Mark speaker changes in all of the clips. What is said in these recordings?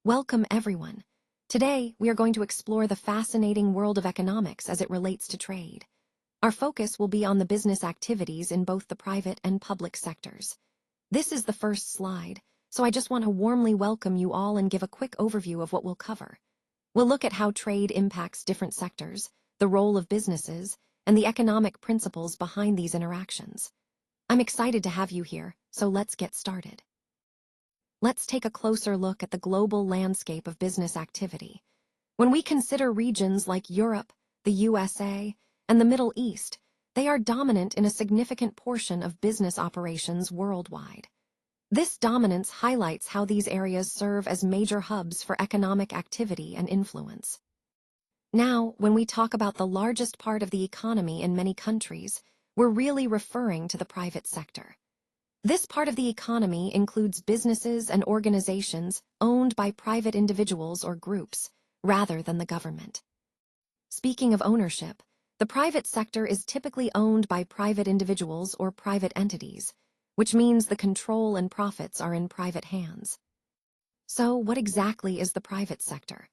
Speaker 1: Welcome, everyone. Today, we are going to explore the fascinating world of economics as it relates to trade. Our focus will be on the business activities in both the private and public sectors. This is the first slide, so I just want to warmly welcome you all and give a quick overview of what we'll cover. We'll look at how trade impacts different sectors, the role of businesses, and the economic principles behind these interactions. I'm excited to have you here, so let's get started. Let's take a closer look at the global landscape of business activity. When we consider regions like Europe, the USA, and the Middle East, they are dominant in a significant portion of business operations worldwide. This dominance highlights how these areas serve as major hubs for economic activity and influence. Now, when we talk about the largest part of the economy in many countries, we're really referring to the private sector. This part of the economy includes businesses and organizations owned by private individuals or groups, rather than the government. Speaking of ownership, the private sector is typically owned by private individuals or private entities, which means the control and profits are in private hands. So, what exactly is the private sector?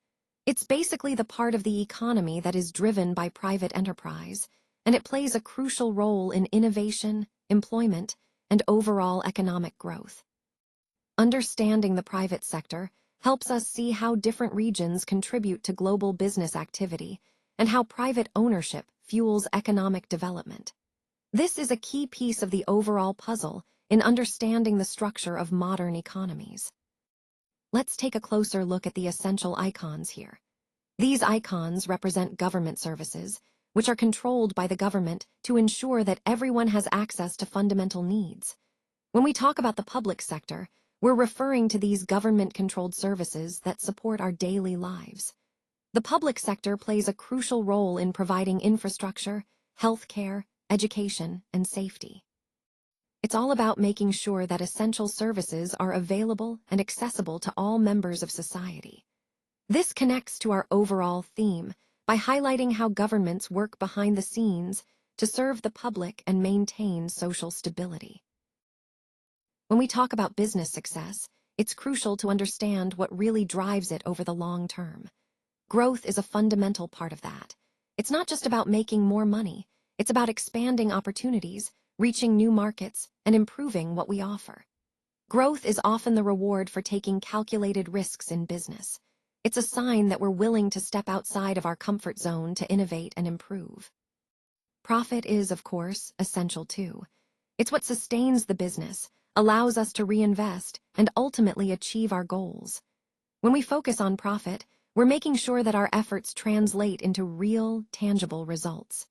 Speaker 1: It's basically the part of the economy that is driven by private enterprise, and it plays a crucial role in innovation, employment, and overall economic growth. Understanding the private sector helps us see how different regions contribute to global business activity and how private ownership fuels economic development. This is a key piece of the overall puzzle in understanding the structure of modern economies. Let's take a closer look at the essential icons here. These icons represent government services, which are controlled by the government to ensure that everyone has access to fundamental needs. When we talk about the public sector, we're referring to these government-controlled services that support our daily lives. The public sector plays a crucial role in providing infrastructure, healthcare, education, and safety. It's all about making sure that essential services are available and accessible to all members of society. This connects to our overall theme by highlighting how governments work behind the scenes to serve the public and maintain social stability. When we talk about business success, it's crucial to understand what really drives it over the long term. Growth is a fundamental part of that. It's not just about making more money, it's about expanding opportunities, reaching new markets, and improving what we offer. Growth is often the reward for taking calculated risks in business. It's a sign that we're willing to step outside of our comfort zone to innovate and improve. Profit is, of course, essential too. It's what sustains the business, allows us to reinvest, and ultimately achieve our goals. When we focus on profit, we're making sure that our efforts translate into real, tangible results.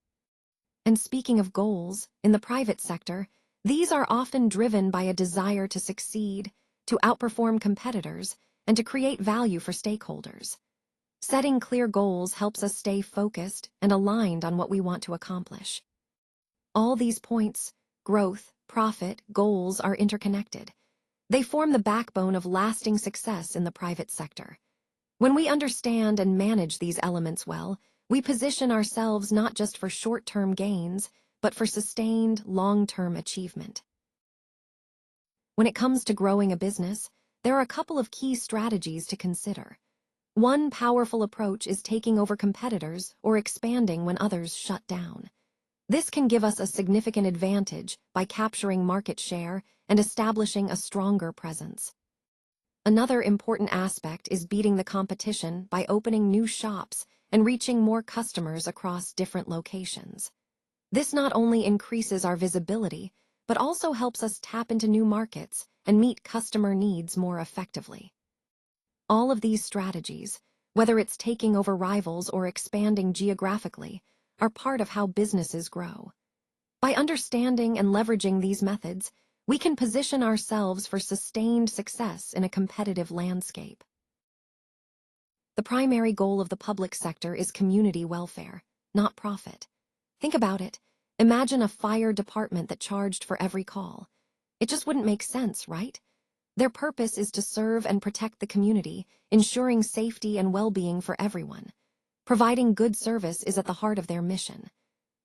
Speaker 1: And speaking of goals, in the private sector, these are often driven by a desire to succeed, to outperform competitors, and to create value for stakeholders. Setting clear goals helps us stay focused and aligned on what we want to accomplish. All these points, growth, profit, goals, are interconnected. They form the backbone of lasting success in the private sector. When we understand and manage these elements well, we position ourselves not just for short-term gains, but for sustained, long-term achievement. When it comes to growing a business, there are a couple of key strategies to consider. One powerful approach is taking over competitors or expanding when others shut down. This can give us a significant advantage by capturing market share and establishing a stronger presence. Another important aspect is beating the competition by opening new shops and reaching more customers across different locations. This not only increases our visibility, but also helps us tap into new markets and meet customer needs more effectively. All of these strategies, whether it's taking over rivals or expanding geographically, are part of how businesses grow. By understanding and leveraging these methods, we can position ourselves for sustained success in a competitive landscape. The primary goal of the public sector is community welfare, not profit. Think about it. Imagine a fire department that charged for every call. It just wouldn't make sense, right? Their purpose is to serve and protect the community, ensuring safety and well-being for everyone. Providing good service is at the heart of their mission.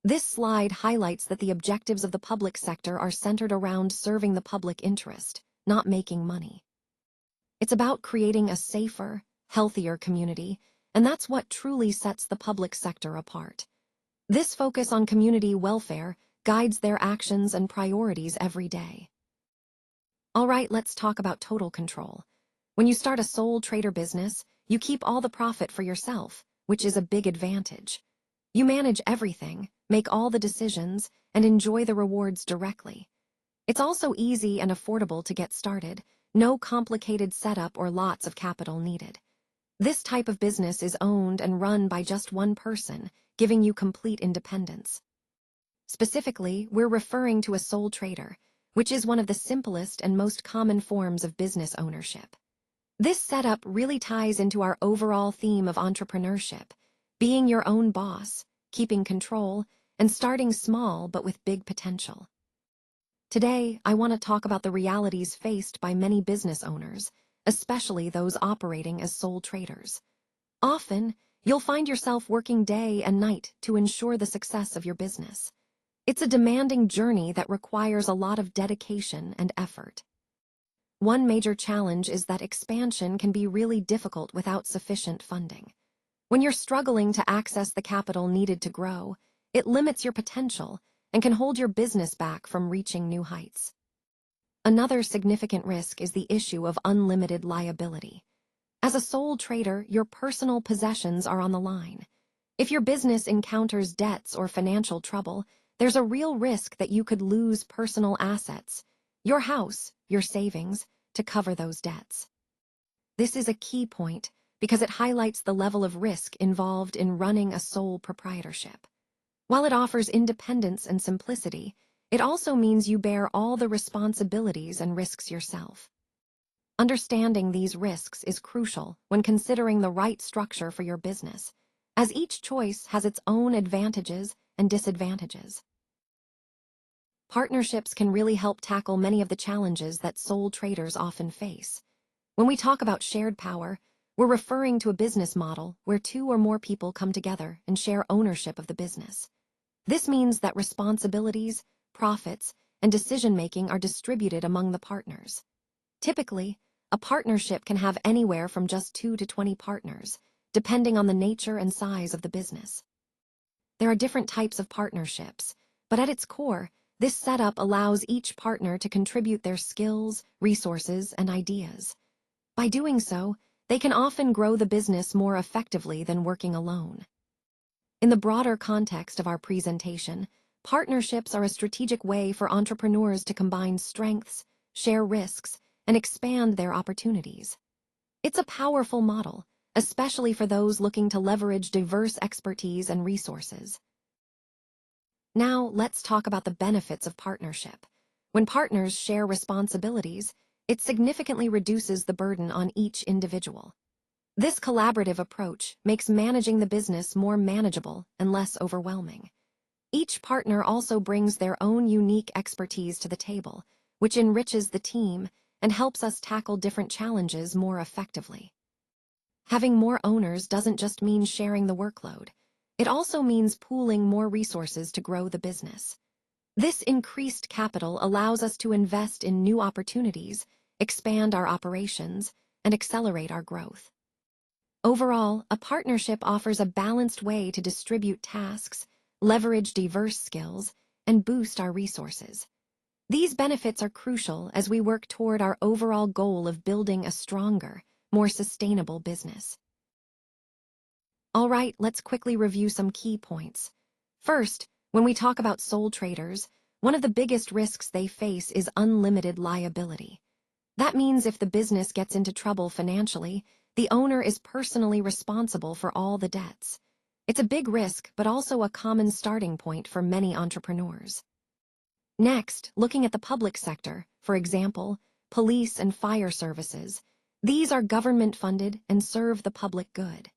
Speaker 1: This slide highlights that the objectives of the public sector are centered around serving the public interest, not making money. It's about creating a safer, healthier community, and that's what truly sets the public sector apart. This focus on community welfare guides their actions and priorities every day. All right, let's talk about total control. When you start a sole trader business, you keep all the profit for yourself, which is a big advantage. You manage everything, make all the decisions, and enjoy the rewards directly. It's also easy and affordable to get started, no complicated setup or lots of capital needed. This type of business is owned and run by just one person, giving you complete independence. Specifically, we're referring to a sole trader, which is one of the simplest and most common forms of business ownership. This setup really ties into our overall theme of entrepreneurship, being your own boss, keeping control, and starting small but with big potential. Today, I want to talk about the realities faced by many business owners, especially those operating as sole traders. Often, you'll find yourself working day and night to ensure the success of your business. It's a demanding journey that requires a lot of dedication and effort. One major challenge is that expansion can be really difficult without sufficient funding. When you're struggling to access the capital needed to grow, it limits your potential and can hold your business back from reaching new heights. Another significant risk is the issue of unlimited liability. As a sole trader, your personal possessions are on the line. If your business encounters debts or financial trouble, there's a real risk that you could lose personal assets, your house, your savings, to cover those debts. This is a key point because it highlights the level of risk involved in running a sole proprietorship. While it offers independence and simplicity, it also means you bear all the responsibilities and risks yourself. Understanding these risks is crucial when considering the right structure for your business, as each choice has its own advantages and disadvantages. Partnerships can really help tackle many of the challenges that sole traders often face. When we talk about shared power, we're referring to a business model where two or more people come together and share ownership of the business. This means that responsibilities, profits, and decision-making are distributed among the partners. Typically, a partnership can have anywhere from just 2 to 20 partners, depending on the nature and size of the business. There are different types of partnerships, but at its core, this setup allows each partner to contribute their skills, resources, and ideas. By doing so, they can often grow the business more effectively than working alone. In the broader context of our presentation, partnerships are a strategic way for entrepreneurs to combine strengths, share risks, and expand their opportunities. It's a powerful model, especially for those looking to leverage diverse expertise and resources. Now, let's talk about the benefits of partnership. When partners share responsibilities, it significantly reduces the burden on each individual. This collaborative approach makes managing the business more manageable and less overwhelming. Each partner also brings their own unique expertise to the table, which enriches the team and helps us tackle different challenges more effectively. Having more owners doesn't just mean sharing the workload. It also means pooling more resources to grow the business. This increased capital allows us to invest in new opportunities, expand our operations, and accelerate our growth. Overall, a partnership offers a balanced way to distribute tasks, leverage diverse skills, and boost our resources. These benefits are crucial as we work toward our overall goal of building a stronger, more sustainable business. All right, let's quickly review some key points. First, when we talk about sole traders, one of the biggest risks they face is unlimited liability. That means if the business gets into trouble financially, the owner is personally responsible for all the debts. It's a big risk, but also a common starting point for many entrepreneurs. Next, looking at the public sector, for example, police and fire services, these are government-funded and serve the public good.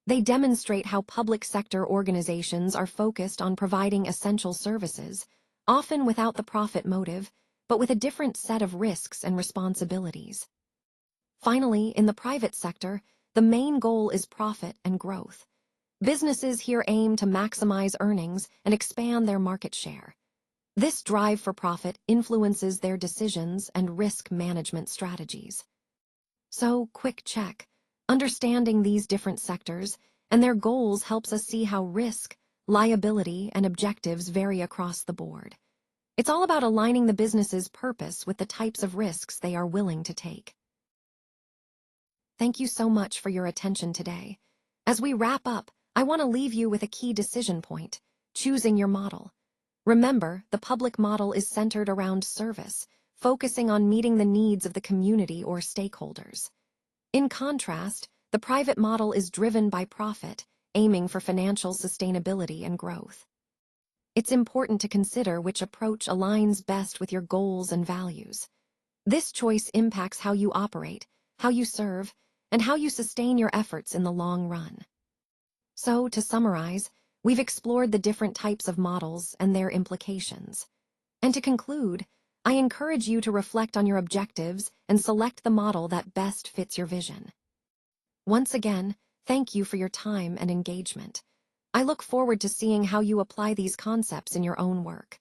Speaker 1: They demonstrate how public sector organizations are focused on providing essential services, often without the profit motive, but with a different set of risks and responsibilities. Finally, in the private sector, the main goal is profit and growth. Businesses here aim to maximize earnings and expand their market share. This drive for profit influences their decisions and risk management strategies. So, quick check. Understanding these different sectors and their goals helps us see how risk, liability, and objectives vary across the board. It's all about aligning the business's purpose with the types of risks they are willing to take. Thank you so much for your attention today. As we wrap up, I want to leave you with a key decision point: choosing your model. Remember, the public model is centered around service, focusing on meeting the needs of the community or stakeholders. In contrast, the private model is driven by profit, aiming for financial sustainability and growth. It's important to consider which approach aligns best with your goals and values. This choice impacts how you operate, how you serve, and how you sustain your efforts in the long run. So, to summarize, we've explored the different types of models and their implications. And to conclude, I encourage you to reflect on your objectives and select the model that best fits your vision. Once again, thank you for your time and engagement. I look forward to seeing how you apply these concepts in your own work.